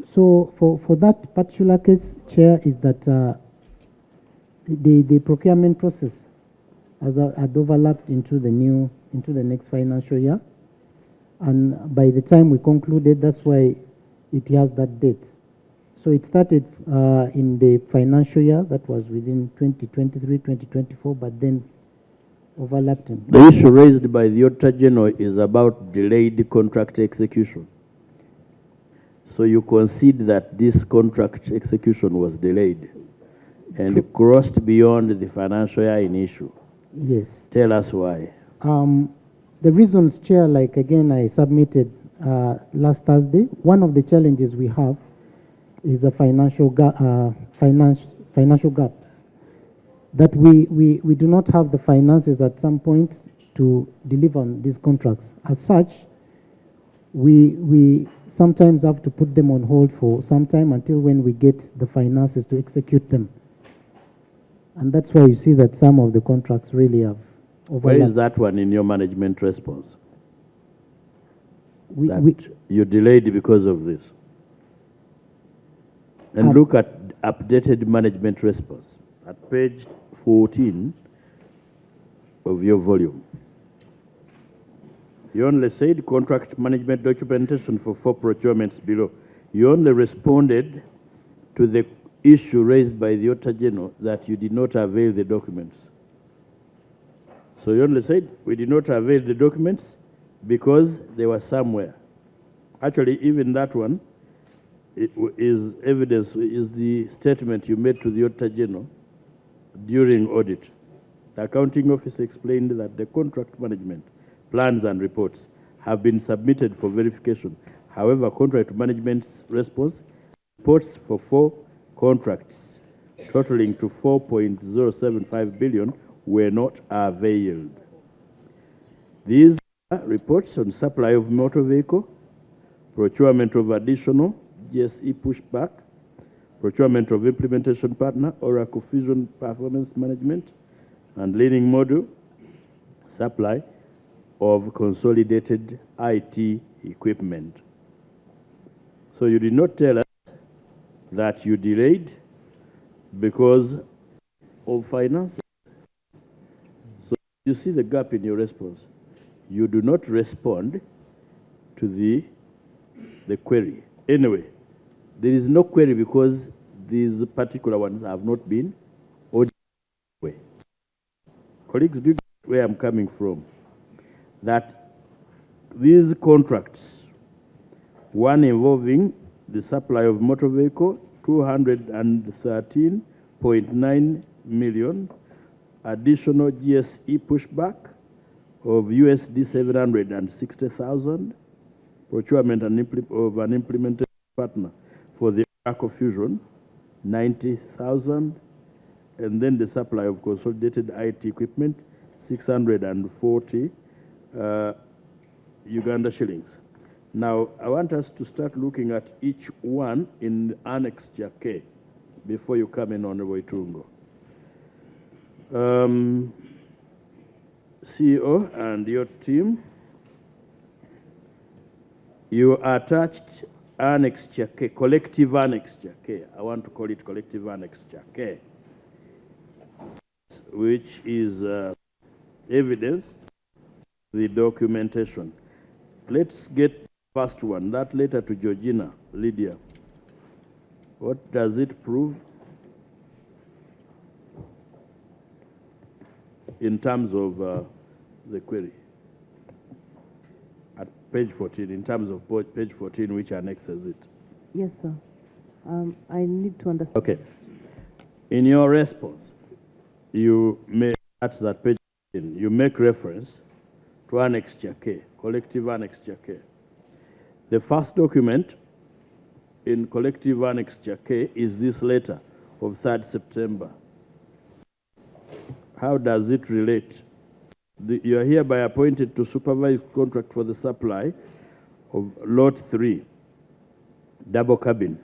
So for that particular case, Chair, is that the procurement process had overlapped into the next financial year, and by the time we concluded, that's why it has that date. So it started in the financial year that was within 2023-2024, but then overlapped. The issue raised by the Auditor General is about delayed contract execution. So you concede that this contract execution was delayed and crossed beyond the financial year in issue. Yes. Tell us why. The reasons, Chair, like again I submitted last Thursday, one of the challenges we have is the financial gaps. That we do not have the finances at some point to deliver on these contracts. As such, we sometimes have to put them on hold for some time until when we get the finances to execute them. And that's why you see that some of the contracts really have overlapped. Where is that one in your management response? You delayed because of this. And look at updated management response at page 14 of your volume. You only said contract management documentation for 4 procurements below. You only responded to the issue raised by the Auditor General that you did not avail the documents. So you only said we did not avail the documents because they were somewhere. Actually, even that one is evidence, is the statement you made to the Auditor General during audit. The Accounting Office explained that the contract management plans and reports have been submitted for verification. However, contrary to management's response, reports for 4 contracts totaling to 4.075 billion were not availed. These are reports on supply of motor vehicle, procurement of additional GSE pushback, procurement of implementation partner, Oracle Fusion Performance Management, and learning module, supply of consolidated IT equipment. So you did not tell us that you delayed because of finances. So you see the gap in your response. You do not respond to the query. Anyway, there is no query because these particular ones have not been audited. Colleagues, do you get where I'm coming from? That these contracts, one involving the supply of motor vehicle, 213.9 million, additional GSE pushback of USD 760,000, procurement of an implementation partner for the Oracle Fusion, 90,000, and then the supply of consolidated IT equipment, 640 Uganda shillings. Now, I want us to start looking at each one in Annex K before you come in, Honorable Itungo. CEO and your team, you attached Annex K, collective Annex K. I want to call it collective Annex K, which is evidence, the documentation. Let's get first one, that letter to Georgina, Lydia. What does it prove in terms of the query? At page 14, in terms of page 14, which annexes it. Yes, sir. I need to understand. Okay. In your response, you make, that's that page 14, you make reference to Annex K, collective Annex K. The first document in collective Annex K is this letter of 3rd September. How does it relate? You are hereby appointed to supervise contract for the supply of Lot 3, double cabin.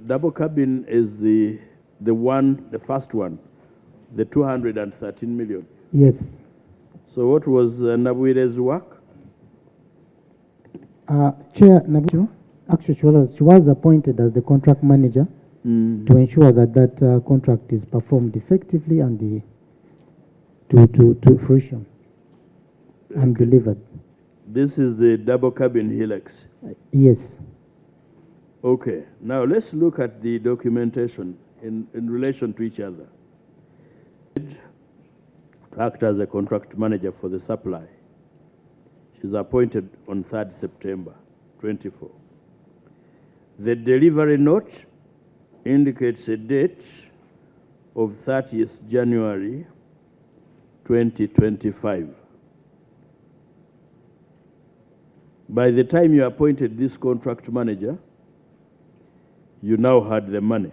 Double cabin is the first one, the 213 million. Yes. So what was Nabuire's work? Chair, Nabucho, Actually, she was appointed as the contract manager to ensure that that contract is performed effectively and to fruition and delivered. This is the double cabin Helix. Yes. Okay, now let's look at the documentation in relation to each other. To act as a contract manager for the supply. She's appointed on 3rd September 24. The delivery note indicates a date of 30th January 2025. By the time you appointed this contract manager, you now had the money.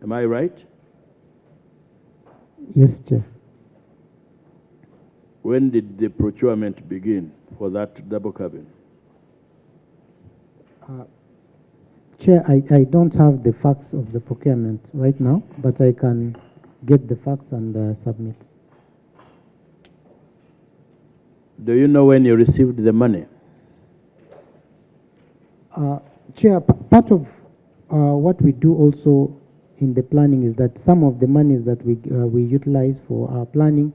Am I right? Yes, Chair. When did the procurement begin for that double cabin? Chair, I don't have the facts of the procurement right now, but I can get the facts and submit. Do you know when you received the money? Chair, part of what we do also in the planning is that some of the monies that we utilize for our planning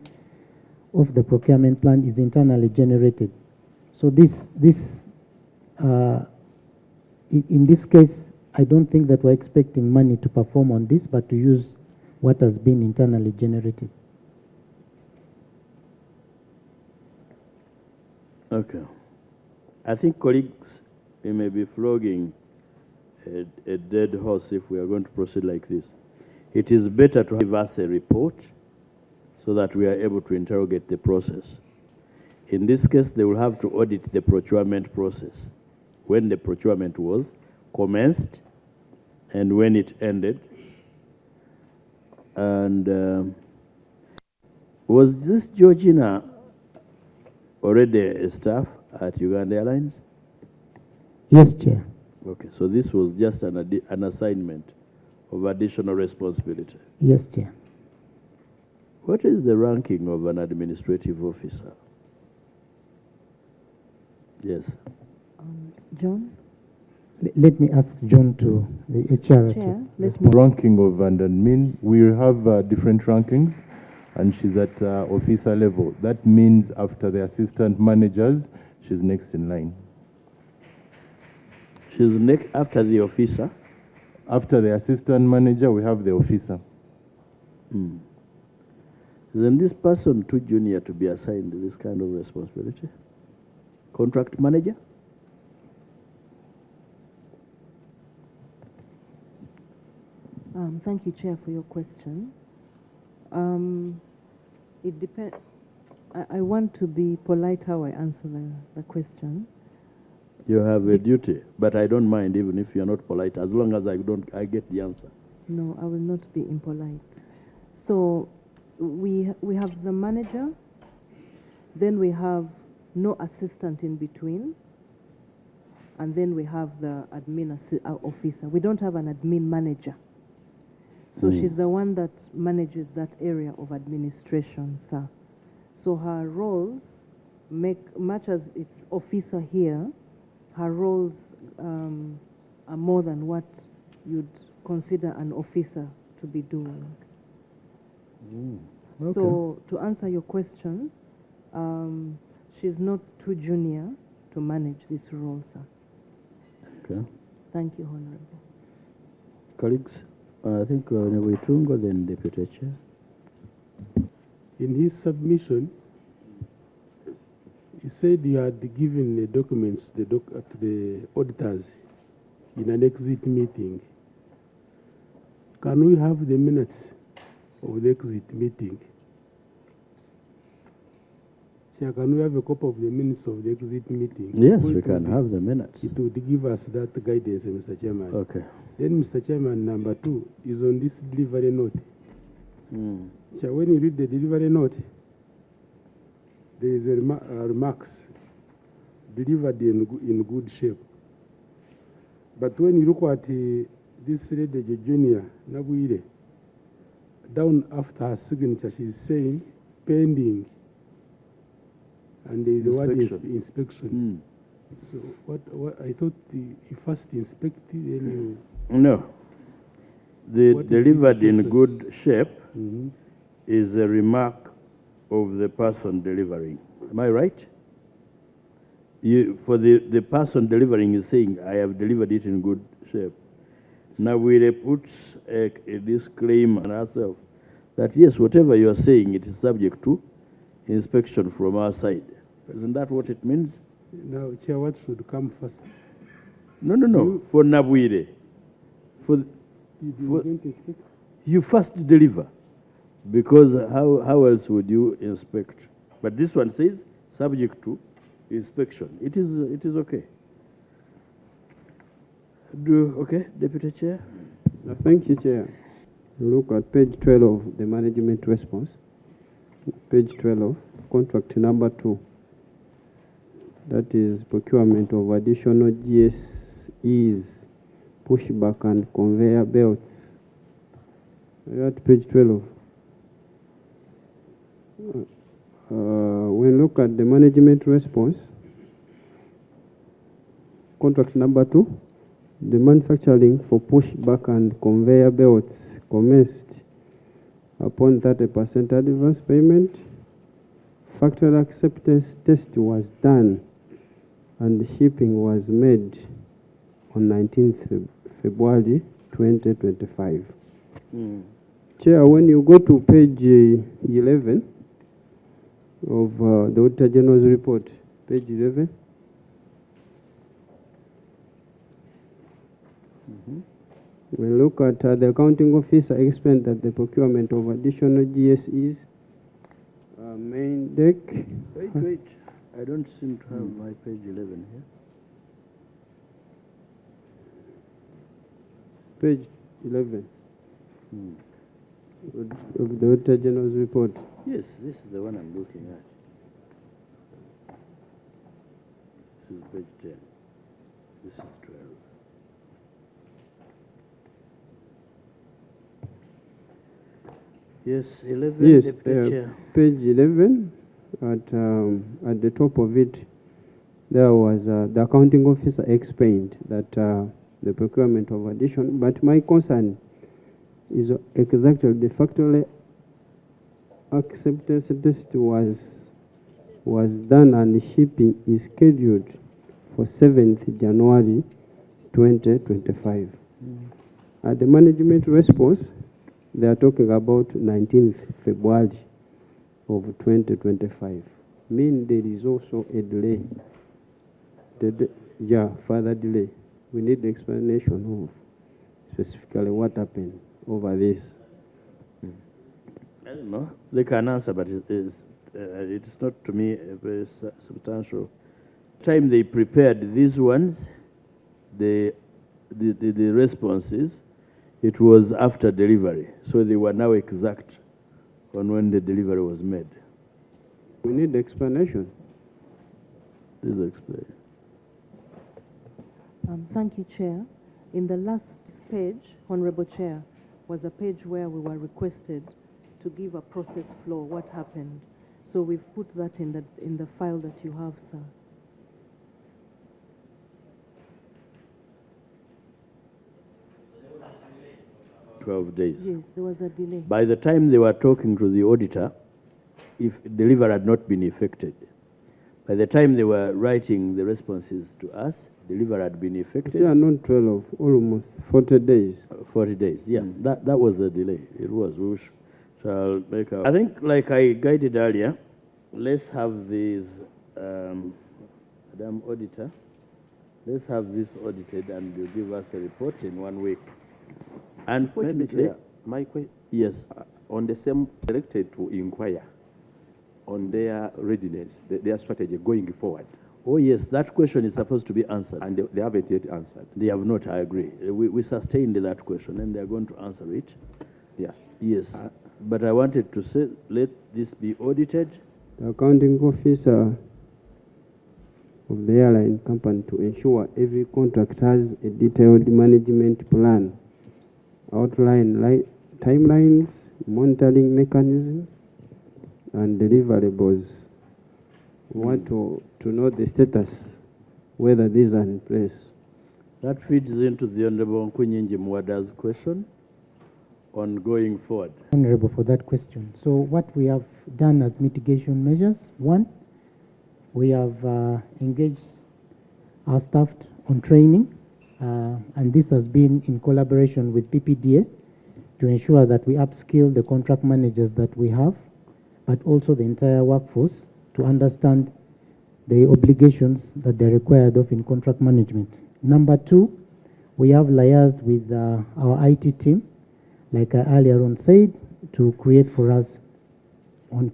of the procurement plan is internally generated. So in this case, I don't think that we're expecting money to perform on this, but to use what has been internally generated. Okay. I think, colleagues, we may be flogging a dead horse if we are going to proceed like this. It is better to give us a report so that we are able to interrogate the process. In this case, they will have to audit the procurement process, when the procurement was commenced and when it ended. And was this Georgina already a staff at Uganda Airlines? Yes, Chair. Okay, so this was just an assignment of additional responsibility. Yes, Chair. What is the ranking of an administrative officer? Yes. John? Let me ask John to the HR Chair, to let me. Ranking of an admin, we have different rankings, and she's at officer level. That means after the assistant managers, she's next in line. She's next after the officer? After the assistant manager, we have the officer. Isn't this person too junior to be assigned this kind of responsibility? Contract manager? Thank you, Chair, for your question. It depends. I want to be polite how I answer the question. You have a duty, but I don't mind even if you're not polite, as long as I get the answer. No, I will not be impolite. So we have the manager, then we have no assistant in between, and then we have the admin officer. We don't have an admin manager. So she's the one that manages that area of administration, sir. So her roles, much as it's officer here, her roles are more than what you'd consider an officer to be doing. Okay. So to answer your question, she's not too junior to manage this role, sir. Okay. Thank you, Honorable. Colleagues, I think we Tungo, then Deputy Chair. In his submission, he said you had given the documents to the auditors in an exit meeting. Can we have the minutes of the exit meeting? Chair, can we have a copy of the minutes of the exit meeting? Yes, we can have the minutes. It would give us that guidance, Mr. Chairman. Okay. Then, Mr. Chairman, number 2 is on this delivery note. Chair, when you read the delivery note, there is a remarks delivered in good shape. But when you look at this lady, Junior Nabuire, down after her signature, she's saying pending, and there is a word inspection. So what I thought you first inspect, then No. The What is this delivered in description? good shape you. is a remark of the person delivering. Am I right? For the person delivering is saying, I have delivered it in good shape. Now we put a disclaimer on ourselves that yes, whatever you are saying, it is subject to inspection from our side. Isn't that what it means? Now, Chair, what should come first? No. For Nabwire, You For- don't inspect? you first deliver, because how else would you inspect? But this one says subject to inspection. It is okay. Okay, Deputy Chair. Thank you, Chair. Look at page 12 of the management response. Page 12, contract number 2. That is procurement of additional GSEs, pushback and conveyor belts. We're at page 12. When we look at the management response, contract number 2, the manufacturing for pushback and conveyor belts commenced upon 30% advance payment. Factory acceptance test was done and shipping was made on 19th February 2025. Chair, when you go to page 11 of the Auditor General's report, page 11, we look at the accounting officer explained that the procurement of additional GSEs, main deck. Wait. I don't seem to have my page 11 here. Page 11 of the Auditor General's report. Yes, this is the one I'm looking at. This is page 10. This is 12. Yes, 11, Yes, Deputy Chair. page 11, at the top of it, there was the accounting officer explained that the procurement of addition, but my concern is exactly the factory acceptance test was done and shipping is scheduled for 7th January 2025. At the management response, they are talking about 19th February of 2025. Mean there is also a delay. Further delay. We need the explanation of specifically what happened over this. I don't know. They can answer, but it is not to me very substantial. Time they prepared these ones, the responses, it was after delivery, so they were now exact on when the delivery was made. We need the explanation. Please explain. Thank you, Chair. In the last page, Honorable Chair, was a page where we were requested to give a process flow, what happened. So we've put that in the file that you have, sir. Days. Yes, there was a delay. By the time they were talking to the auditor, if delivery had not been effected, by the time they were writing the responses to us, delivery had been effected. Chair, not 12, almost 40 days. 40 days, yeah. That was the delay. It was. We shall make a... I think, like I guided earlier, let's have these, Madam Auditor, let's have this audited and you give us a report in 1 week. Unfortunately, my question, yes. On the same, directed to inquire on their readiness, their strategy going forward. Oh, yes, that question is supposed to be answered. And they haven't yet answered. They have not, I agree. We sustained that question and they're going to answer it. Yeah. Yes, but I wanted to say, let this be audited. The accounting officer of the airline company to ensure every contract has a detailed management plan, outline timelines, monitoring mechanisms, and deliverables. We want to know the status whether these are in place. That feeds into the Honorable Nkunyinji Mwada's question on going forward. Honorable, for that question. So what we have done as mitigation measures, one, we have engaged our staff on training, and this has been in collaboration with PPDA to ensure that we upskill the contract managers that we have, but also the entire workforce to understand the obligations that they're required of in contract management. Number two, we have liaised with our IT team, like I earlier on said, to create for us on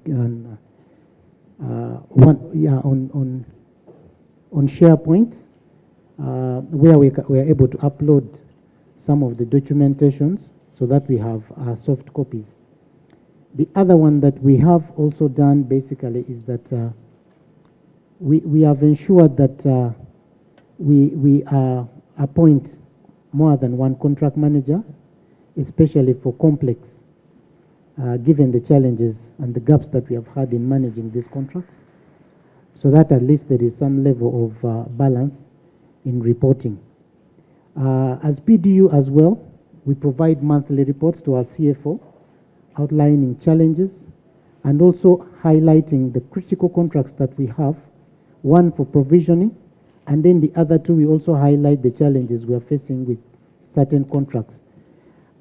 SharePoint, where we are able to upload some of the documentations so that we have soft copies. The other one that we have also done basically is that we have ensured that we appoint more than one contract manager, especially for complex, given the challenges and the gaps that we have had in managing these contracts, so that at least there is some level of balance in reporting. As PDU as well, we provide monthly reports to our CFO, outlining challenges and also highlighting the critical contracts that we have, one for provisioning, and then the other two, we also highlight the challenges we are facing with certain contracts.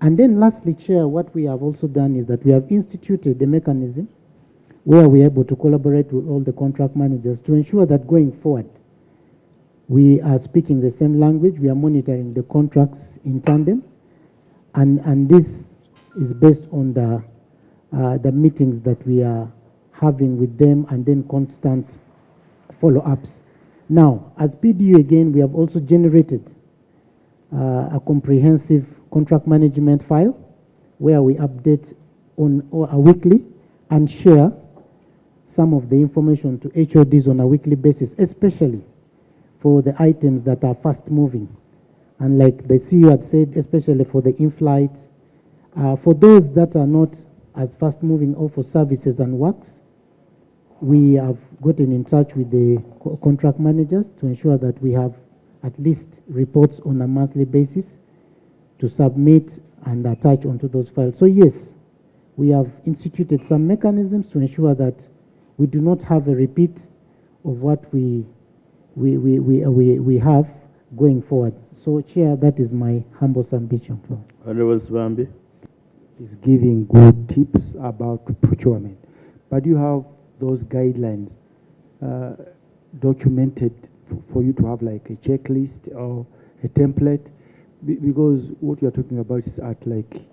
And then lastly, Chair, what we have also done is that we have instituted a mechanism where we are able to collaborate with all the contract managers to ensure that going forward, we are speaking the same language, we are monitoring the contracts in tandem, and this is based on the meetings that we are having with them and then constant follow-ups. Now, as PDU again, we have also generated a comprehensive contract management file where we update on a weekly and share some of the information to HODs on a weekly basis, especially for the items that are fast moving. And like the CEO had said, especially for the in-flight, for those that are not as fast moving or for services and works, we have gotten in touch with the contract managers to ensure that we have at least reports on a monthly basis to submit and attach onto those files. So yes, we have instituted some mechanisms to ensure that we do not have a repeat of what we have going forward. So Chair, that is my humble submission. Honorable Sibambi. Is giving good tips about procurement, but you have those guidelines documented for you to have like a checklist or a template, because what you are talking about is at like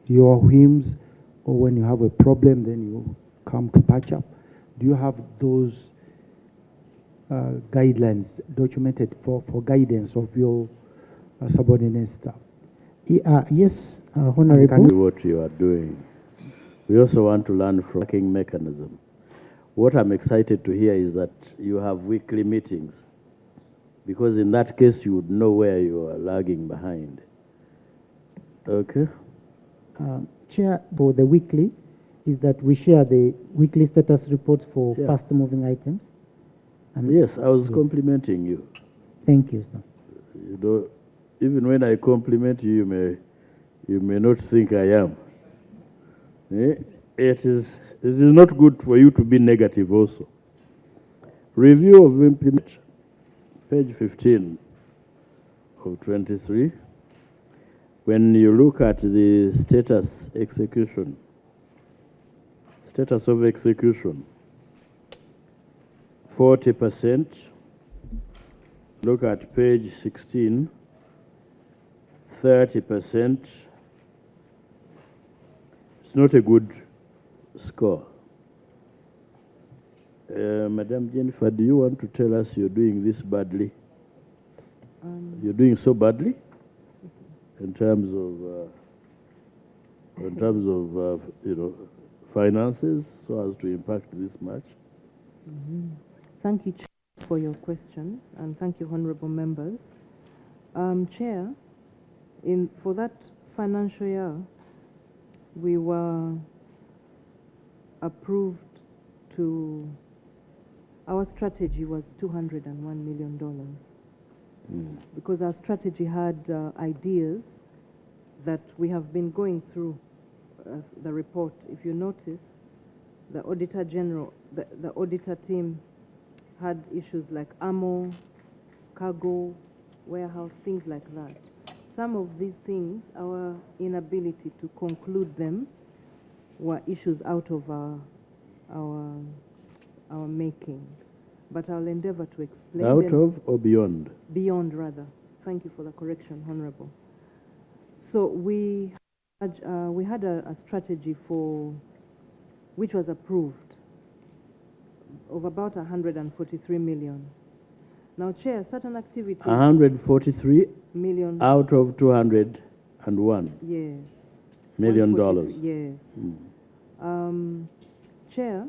your whims, or when you have a problem then you come to patch up. Do you have those guidelines documented for guidance of your subordinate staff? Yes, Honorable. What you are doing. We also want to learn from tracking mechanism. What I'm excited to hear is that you have weekly meetings, because in that case you would know where you are lagging behind. Okay. Chair, for the weekly is that we share the weekly status reports for fast moving items. And yes, I was complimenting you. Thank you, sir. You know, even when I compliment you, you may not think I am. It is not good for you to be negative also. Review of implementation, page 15 of 23. When you look at the status of execution, 40%. Look at page 16, 30%. It's not a good score. Madam Jennifer, do you want to tell us you're doing this badly? You're doing so badly in terms of you know, finances, so as to impact this much? Thank you, Chair, for your question, and thank you, honorable members. Chair, for that financial year, we were approved to, our strategy was $201 million. because our strategy had ideas that we have been going through the report. If you notice, the Auditor General, the auditor team had issues like ammo, cargo, warehouse, things like that. Some of these things, our inability to conclude them were issues out of our making. But I'll endeavor to explain Out them. of or beyond? Beyond, rather. Thank you for the correction, Honorable. So we had a strategy which was approved of about 143 million. Now, Chair, certain activities... 143 million. out of 201 Yes. million 143, dollars. Yes. Chair,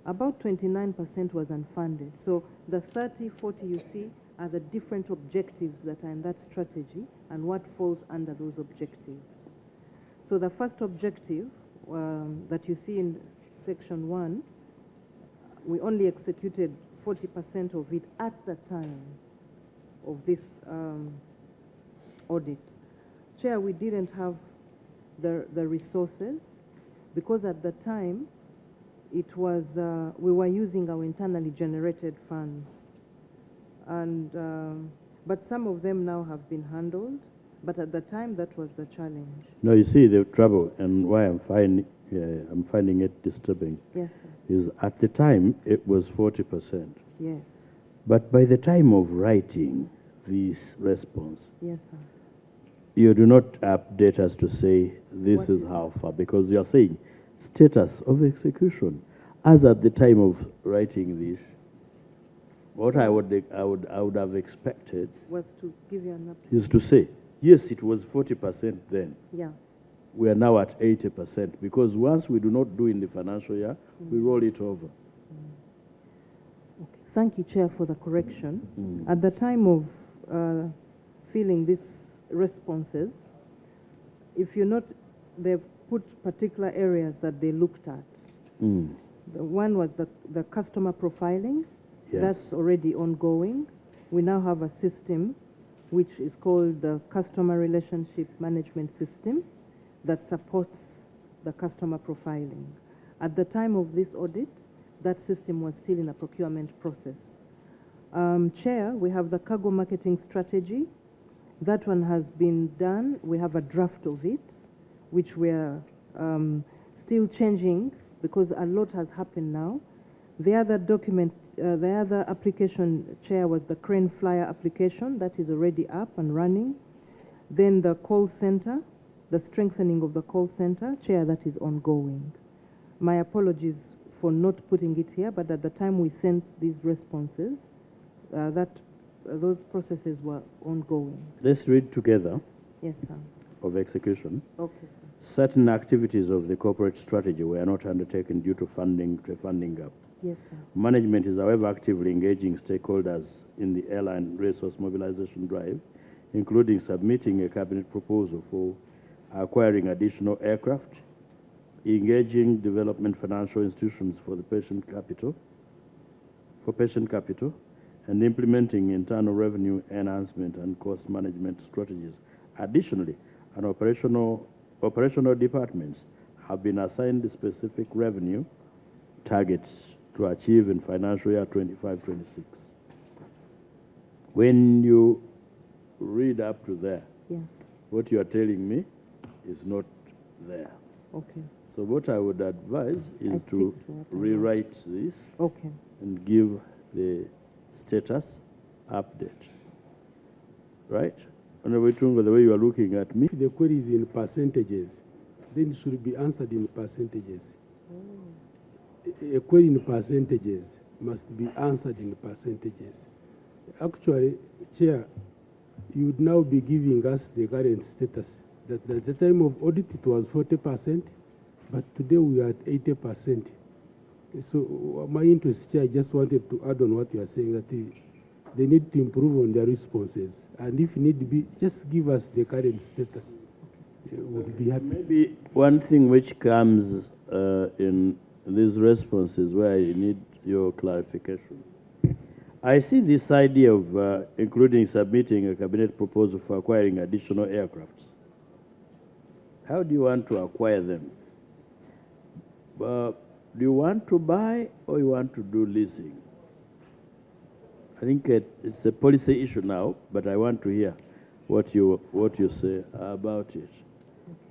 about 29% was unfunded. So the 30, 40 you see are the different objectives that are in that strategy and what falls under those objectives. So the first objective that you see in section 1, we only executed 40% of it at the time of this audit. Chair, we didn't have the resources because at the time it was we were using our internally generated funds, and but some of them now have been handled. But at the time, that was the challenge. No, you see the trouble, and why I'm finding it disturbing. Yes, sir. Is at the time it was 40%. Yes. But by the time of writing this response, Yes, sir. you do not update us to say this What is is how far, because you are saying status of execution. As at the time of writing this, what I would have expected Was to give you an update. is to say, yes, it was 40% then. Yeah. We are now at 80%, because once we do not do in the financial year, we roll it over. Okay. Thank you, Chair, for the correction. At the time of filling these responses, if you note, they've put particular areas that they looked at. The one was the customer profiling. Yes. That's already ongoing. We now have a system which is called the Customer Relationship Management System that supports the customer profiling. At the time of this audit, that system was still in a procurement process. Chair, we have the cargo marketing strategy. That one has been done. We have a draft of it, which we're still changing because a lot has happened now. The other document, the other application, Chair, was the crane flyer application. That is already up and running. Then the call center, the strengthening of the call center, Chair, that is ongoing. My apologies for not putting it here, but at the time we sent these responses, those processes were ongoing. Let's read together Yes, sir. of execution. Okay, sir. Certain activities of the corporate strategy were not undertaken due to funding gap. Yes, sir. Management is, however, actively engaging stakeholders in the airline resource mobilization drive, including submitting a cabinet proposal for acquiring additional aircraft, engaging development financial institutions for patient capital, and implementing internal revenue enhancement and cost management strategies. Additionally, operational departments have been assigned specific revenue targets to achieve in financial year 25-26. When you read up to there, Yes. what you are telling me is not there. Okay. So what I would advise is stick to to what I rewrite this Okay. and give the status update. Right? Honorable Tungo, the way you are looking at me, If the query is in percentages, then it should be answered in percentages. A query in percentages must be answered in percentages. Actually, Chair, you would now be giving us the current status. That at the time of audit it was 40%, but today we are at 80%. So my interest, Chair, I just wanted to add on what you are saying, that they need to improve on their responses. And if need be, just give us the current status. We'll be happy. maybe one thing which comes in these responses where I need your clarification. I see this idea of including submitting a cabinet proposal for acquiring additional aircrafts. How do you want to acquire them? Do you want to buy or you want to do leasing? I think it's a policy issue now, but I want to hear what you say about it.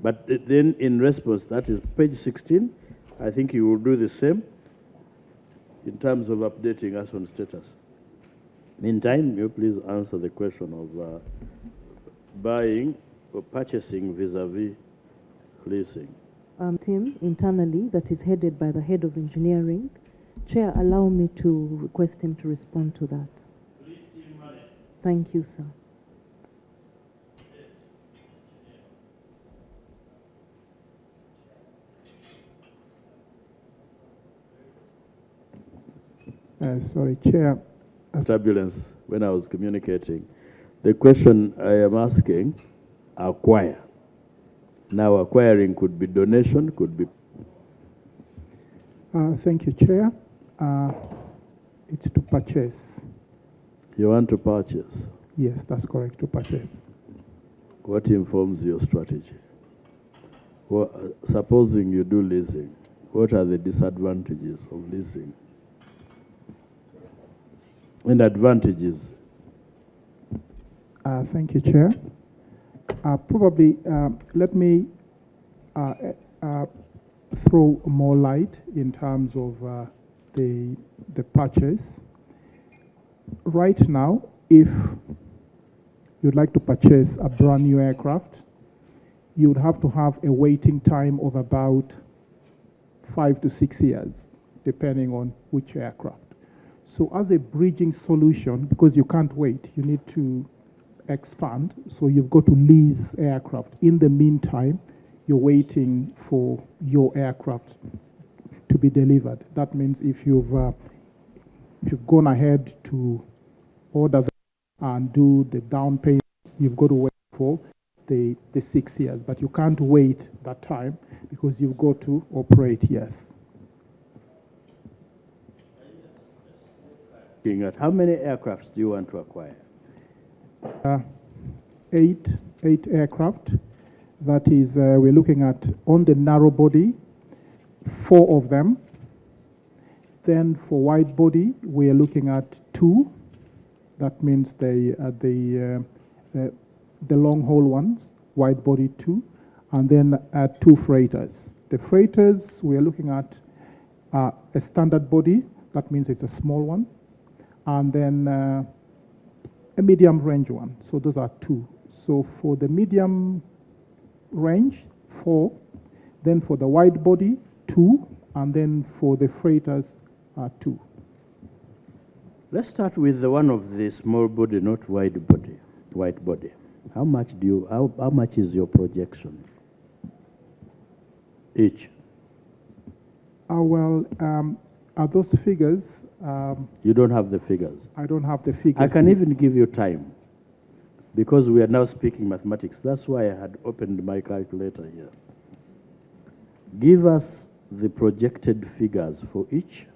But then in response, that is page 16, I think you will do the same in terms of updating us on status. Meantime, you please answer the question of buying or purchasing vis-a-vis leasing. Team internally that is headed by the head of engineering. Chair, allow me to request him to respond to that. Thank you, sir. Sorry, Chair. Turbulence when I was communicating. The question I am asking, acquire. Now acquiring could be donation, could be... Thank you, Chair. It's to purchase. You want to purchase? Yes, that's correct, to purchase. What informs your strategy? Well, supposing you do leasing, what are the disadvantages of leasing? And advantages? Thank you, Chair. Probably let me throw more light in terms of the purchase. Right now, if you'd like to purchase a brand new aircraft, you would have to have a waiting time of about 5 to 6 years, depending on which aircraft. So as a bridging solution, because you can't wait, you need to expand, so you've got to lease aircraft. In the meantime, you're waiting for your aircraft to be delivered. That means if you've gone ahead to order them and do the down payment, you've got to wait for the 6 years. But you can't wait that time because you've got to operate, yes. At how many aircrafts do you want to acquire? 8 aircraft. That is, we're looking at on the narrow body, 4 of them. Then for wide body, we're looking at 2. That means the long haul ones, wide body 2, and then 2 freighters. The freighters, we're looking at a standard body. That means it's a small one. And then a medium range one. So those are 2. So for the medium range, 4. Then for the wide body, 2. And then for the freighters, 2. Let's start with the one of the small body, not wide body. Wide body. How much is your projection each? Are those figures? You don't have the figures. I don't have the figures. I can even give you time, because we are now speaking mathematics. That's why I had opened my calculator here. Give us the projected figures for each,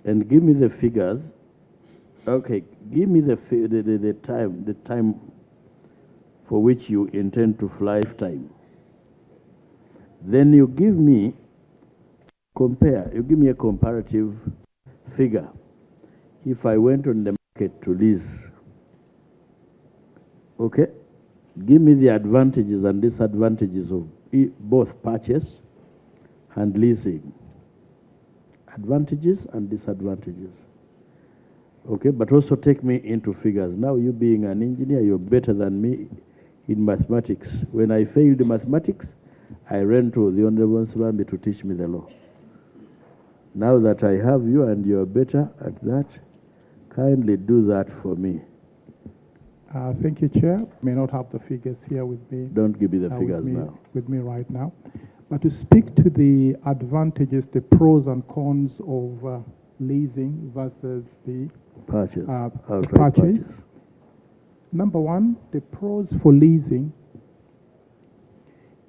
and give me the figures. Okay, give me the time for which you intend to fly time. Then you give me a comparative figure. If I went on the market to lease, okay, give me the advantages and disadvantages of both purchase and leasing. Advantages and disadvantages. Okay, but also take me into figures. Now, you being an engineer, you're better than me in mathematics. When I failed mathematics, I ran to the Honorable Nsibambi to teach me the law. Now that I have you and you're better at that, kindly do that for me. Thank you, Chair. May not have the figures here with me. Don't give me the figures now. With me right now. But to speak to the advantages, the pros and cons of leasing versus the purchase. Purchase. Number one, the pros for leasing,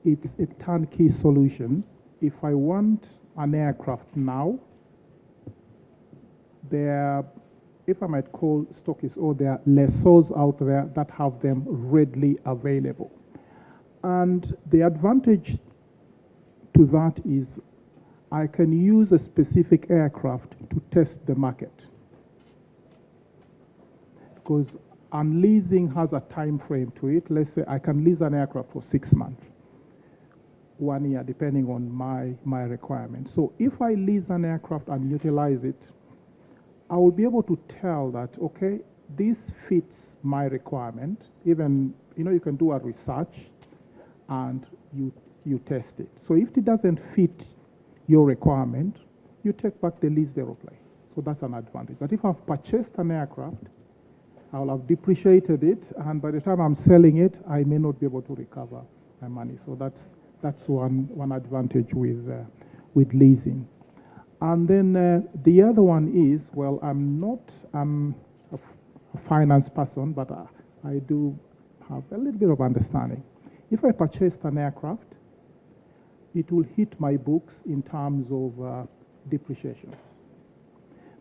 it's a turnkey solution. If I want an aircraft now, there are if I might call stockists, or there are lessors out there that have them readily available. And the advantage to that is I can use a specific aircraft to test the market. Because unleasing has a time frame to it. Let's say I can lease an aircraft for 6 months, 1 year, depending on my requirements. So if I lease an aircraft and utilize it, I will be able to tell that, okay, this fits my requirement. Even, you can do a research and you test it. So if it doesn't fit your requirement, you take back the leased aeroplane. So that's an advantage. But if I've purchased an aircraft, I will have depreciated it, and by the time I'm selling it, I may not be able to recover my money. So that's one advantage with leasing. And then the other one is, well, I'm a finance person, but I do have a little bit of understanding. If I purchased an aircraft, it will hit my books in terms of depreciation.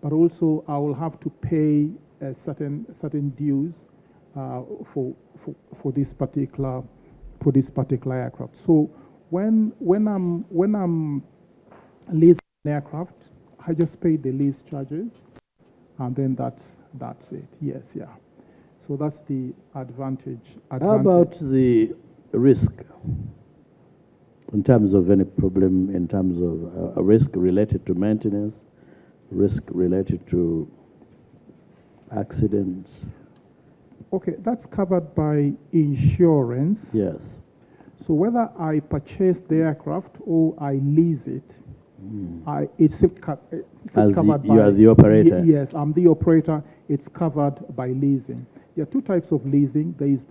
But also, I will have to pay certain dues for this particular aircraft. So when I'm leasing an aircraft, I just pay the lease charges, and then that's it. Yes, yeah. So that's the advantage. How about the risk in terms of any problem, in terms of a risk related to maintenance, risk related to accidents? Okay, that's covered by insurance. Yes. So whether I purchase the aircraft or I lease it, it's still covered by... You are the operator? Yes, I'm the operator. It's covered by leasing. There are two types of leasing. There is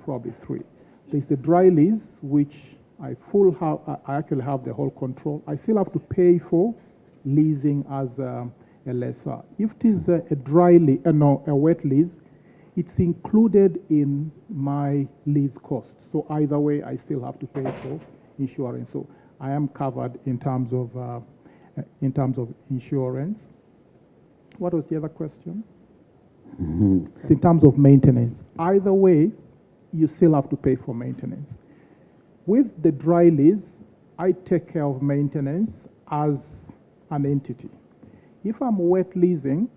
probably three. There's the dry lease, which I actually have the whole control. I still have to pay for leasing as a lessor. If it is a wet lease, it's included in my lease cost. So either way, I still have to pay for insurance. So I am covered in terms of insurance. What was the other question? In terms of maintenance. Either way, you still have to pay for maintenance. With the dry lease, I take care of maintenance as an entity. If I'm wet leasing,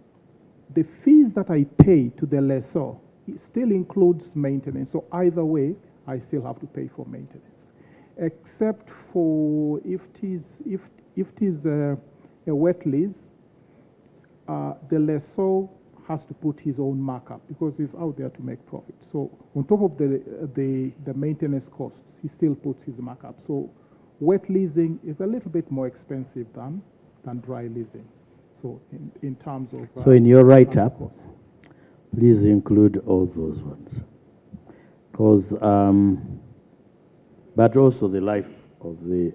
the fees that I pay to the lessor, it still includes maintenance. So either way, I still have to pay for maintenance. Except for if it is a wet lease, the lessor has to put his own markup because he's out there to make profit. So on top of the maintenance costs, he still puts his markup. So wet leasing is a little bit more expensive than dry leasing. So in terms of... so in your write-up, please include all those ones. Because, but also the life of the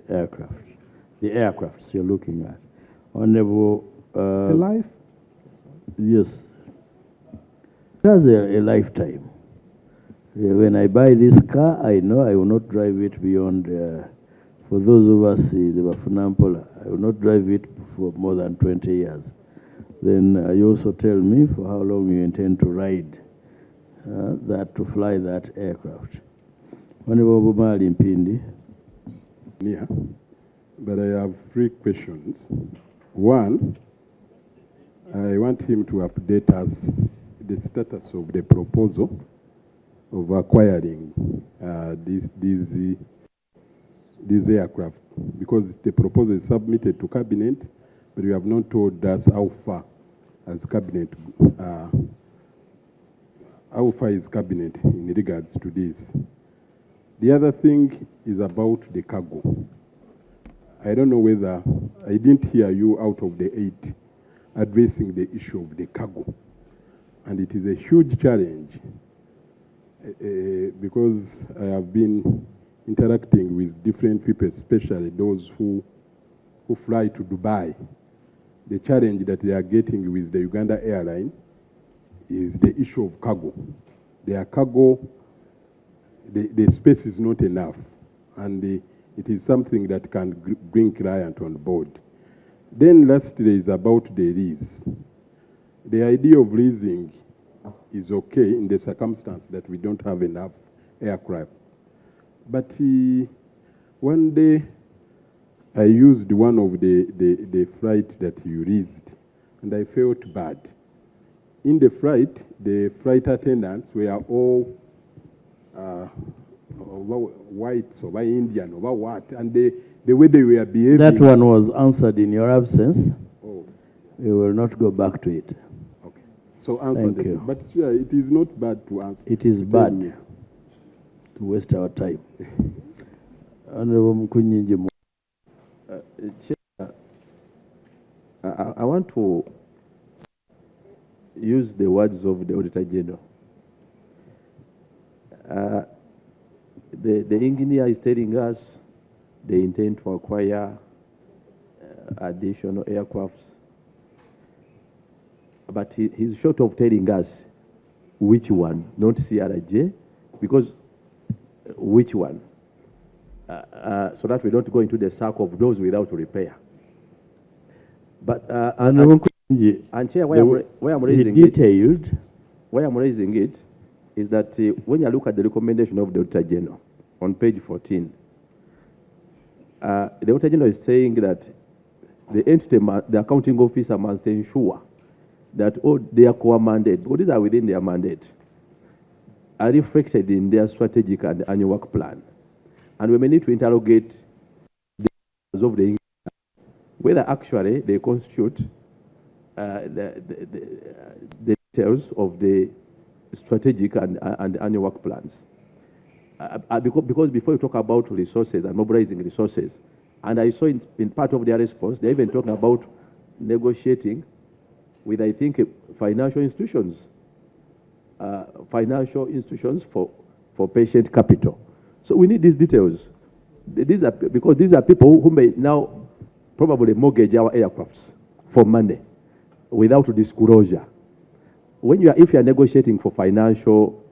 aircrafts you're looking at. Honorable... the life? Yes. It has a lifetime. When I buy this car, I know I will not drive it beyond... for those of us, the Bafunampola, I will not drive it for more than 20 years. Then you also tell me for how long you intend to ride to fly that aircraft. Honorable Mali Mpindi. Yeah, but I have 3 questions. One, I want him to update us the status of the proposal of acquiring these aircraft, because the proposal is submitted to cabinet, but you have not told us how far as cabinet, how far is cabinet in regards to this. The other thing is about the cargo. I don't know whether, I didn't hear you out of the 8 addressing the issue of the cargo. And it is a huge challenge because I have been interacting with different people, especially those who fly to Dubai. The challenge that they are getting with the Uganda Airlines is the issue of cargo. Their cargo, the space is not enough, and it is something that can bring client on board. Then lastly is about the lease. the idea of leasing is okay in the circumstance that we don't have enough aircraft. But one day, I used one of the flight that you leased, and I felt bad. In the flight attendants were all whites, or Indian, or what, and the way they were behaving. That one was answered in your absence. Oh. We will not go back to it. Okay. So answer Thank you. But yeah, it is not bad to answer. It is to tell bad me. to waste our time. Honorable Mkunyinji. Chair, I want to use the words of the Auditor General. The engineer is telling us they intend to acquire additional aircrafts, but he's short of telling us which one, not CRJ, because which one, so that we don't go into the circle of those without repair. But and Chair, why I'm raising detailed. Why I'm raising it is that when you look at the recommendation of the Auditor General on page 14, the Auditor General is saying that the entity, the accounting officer must ensure that all their core mandate, all these are within their mandate, are reflected in their strategic and annual work plan. And we may need to interrogate the of the whether actually they constitute the details of the strategic and annual work plans. Because before you talk about resources and mobilizing resources, and I saw in part of their response, they're even talking about negotiating with, I think, financial institutions for patient capital. So we need these details. Because these are people who may now probably mortgage our aircrafts for money without disclosure. If you are negotiating for financial,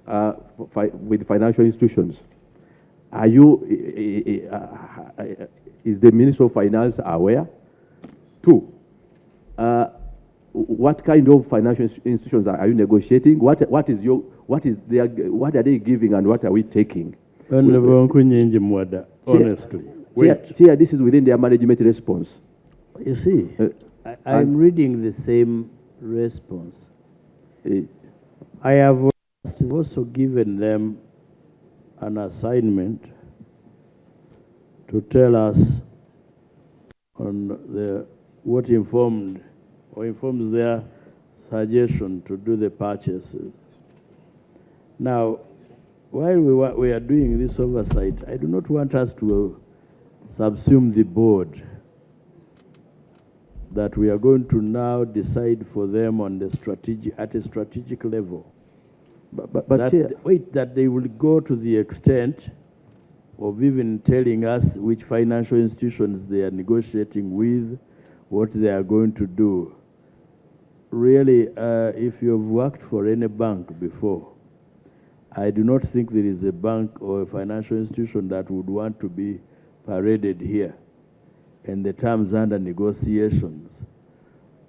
with financial institutions, are you, is the Minister of Finance aware? Two, what kind of financial institutions are you negotiating? What are they giving and what are we taking? Honestly. Chair, this is within their management response. You see, I'm reading the same response. I have also given them an assignment to tell us on what informs their suggestion to do the purchases. Now, while we are doing this oversight, I do not want us to subsume the board that we are going to now decide for them on the at a strategic level. But that they will go to the extent of even telling us which financial institutions they are negotiating with, what they are going to do. Really, if you have worked for any bank before, I do not think there is a bank or a financial institution that would want to be paraded here and the terms under negotiations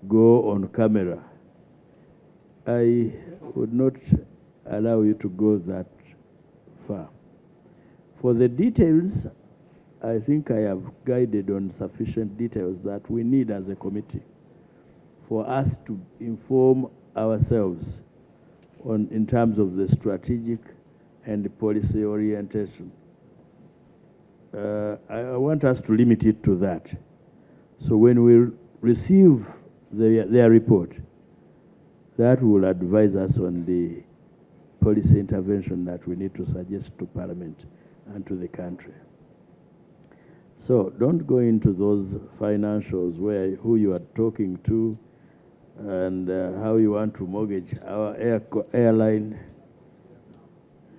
go on camera. I would not allow you to go that far. For the details, I think I have guided on sufficient details that we need as a committee for us to inform ourselves in terms of the strategic and the policy orientation. I want us to limit it to that. So when we receive their report, that will advise us on the policy intervention that we need to suggest to Parliament and to the country. So don't go into those financials who you are talking to and how you want to mortgage our airline.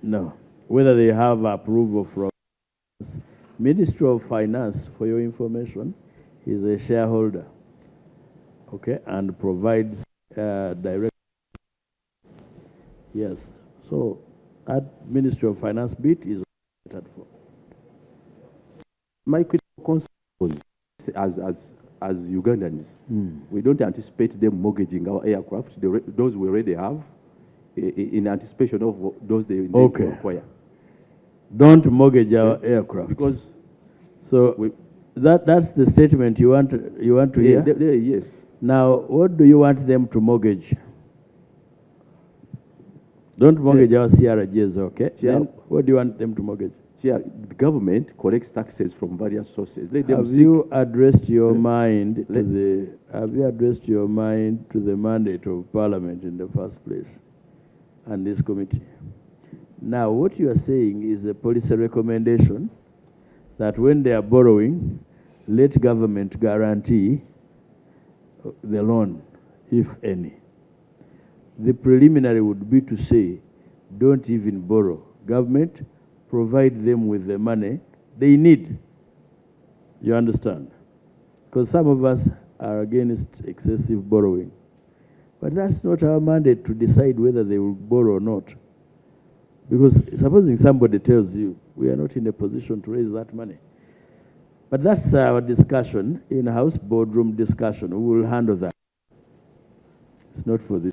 No. Whether they have approval from Ministry of Finance, for your information, is a shareholder, okay, and provides direct. Yes. So that Ministry of Finance bit is for. My critical concern was, as Ugandans. We don't anticipate them mortgaging our aircraft, those we already have, in anticipation of those they intend Okay. to acquire. Don't mortgage our aircraft. Because So that's the statement you want to hear? yes. Now, what do you want them to mortgage? Don't mortgage our CRGs, okay? Chair. Then what do you want them to mortgage? Yeah, the government collects taxes from various sources. Let them Have seek. you addressed your mind to the mandate of Parliament in the first place and this committee? Now, what you are saying is a policy recommendation that when they are borrowing, let government guarantee the loan, if any. The preliminary would be to say, don't even borrow. Government, provide them with the money they need. You understand? Because some of us are against excessive borrowing. But that's not our mandate to decide whether they will borrow or not. Because supposing somebody tells you, we are not in a position to raise that money. But that's our discussion, in-house boardroom discussion. We will handle that. It's not for this.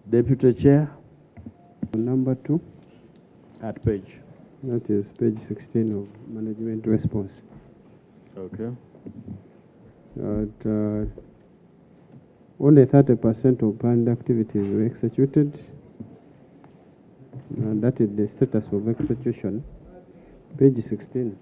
Deputy Chair, Number 2, at page. that is page 16 of management response. Okay. Only 30% of planned activities were executed. And that is the status of execution. Page 16.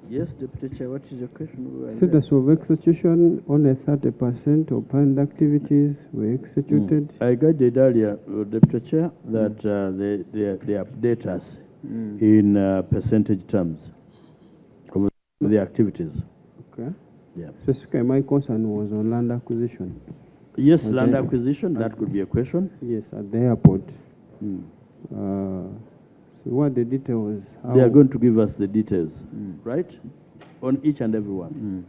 Yes, Deputy Chair, what is your question? Status of execution, only 30% of planned activities were executed. I guided earlier, Deputy Chair, that they update us in percentage terms of the activities. Okay. Yeah. Specifically, my concern was on land acquisition. Yes, Okay. land acquisition, that could be a question. Yes, at the airport. So what the details? How They are going to give us the details, right? On each and every one.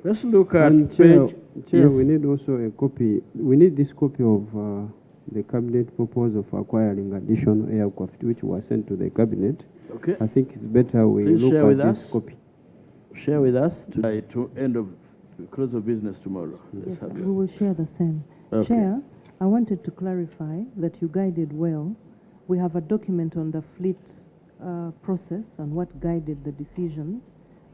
Let's look at And Chair, page. Chair, yes. we need also a copy. We need this copy of the cabinet proposal for acquiring additional aircraft, which was sent to the cabinet. Okay. I think it's better we Please look share at with this us. copy. Share with us to end of close of business tomorrow. Let's Yes, have we that. will share the same. Okay. Chair, I wanted to clarify that you guided well. We have a document on the fleet process and what guided the decisions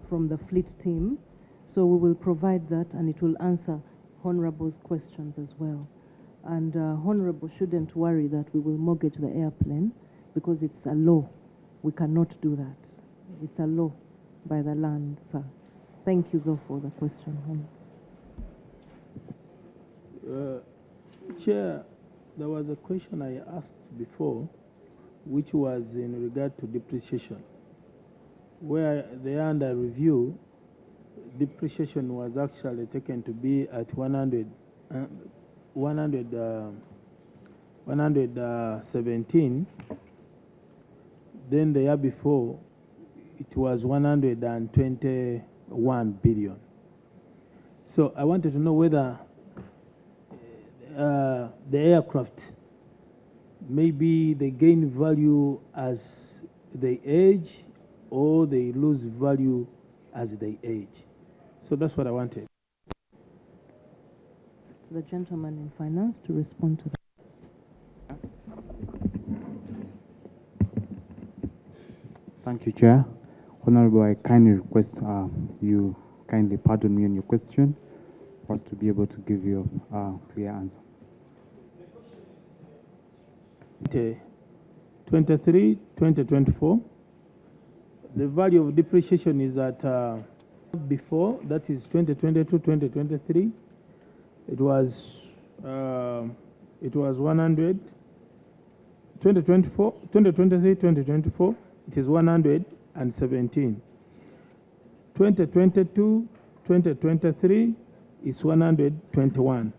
from the fleet team. So we will provide that and it will answer Honorable's questions as well. And Honorable shouldn't worry that we will mortgage the airplane because it's a law. We cannot do that. It's a law by the land, sir. Thank you though for the question, Honorable. Chair, there was a question I asked before, which was in regard to depreciation, where the under review, depreciation was actually taken to be at 117. Then the year before, it was 121 billion. So I wanted to know whether the aircraft, maybe they gain value as they age or they lose value as they age. So that's what I wanted. To the gentleman in finance to respond to that. Thank you, Chair. Honorable, I kindly request you kindly pardon me on your question for us to be able to give you a clear answer. 23, 2024, the value of depreciation is at before, that is 2022, 2023, it was 100. 2024, 2023, 2024, it is 117. 2022, 2023 is 121.